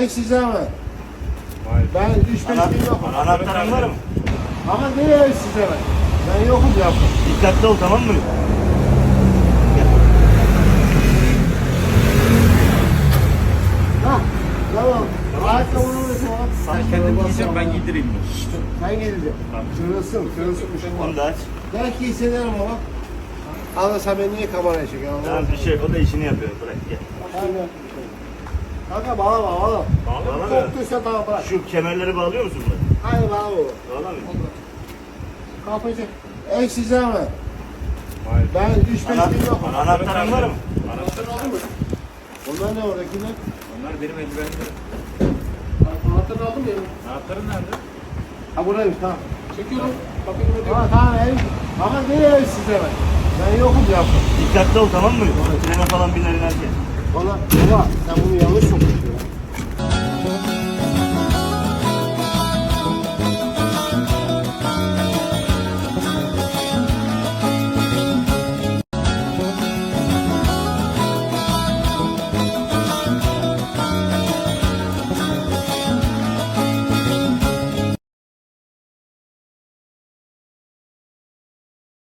size mi? Ben 3-5 gün yokum. Anahtarın var mı? Ama nereye size mi? Ben yokum yaptım. Dikkatli ol, tamam mı? Ha, tamam. Ayakkabını unutma. Sen kendin giyeceksin, ben giydireyim mi? Sen geleceksin. Kırılsınmış. Onu da aç. Belki hissederim ama. Ama sen beni niye kameraya çekiyorsun? Tamam, bir şey, o da işini yapıyor. Bırak gel. Kanka bağla. Bağlamıyor. Korktuysa tamam bırak. Şu kemerleri bağlıyor musun buna? Hayır bağla oğlum. Bağlamıyor. Kapıcı. Size mi? Ben 3-5 gün yokum. Anahtarın var mı? Anahtarı aldın mı? Onlar ne oradakiler? Onlar benim eldivenlerim. Anahtarı aldım ya. Anahtarın nerede? Ha buradaymış tamam. Çekiyorum. Kapıyı Tamam tamam ama nereye size mi? Ben yokum yaptım. Dikkatli ol, tamam mı? Trene falan biner inerken. Baba sen bunu yanlış sokmuşsun.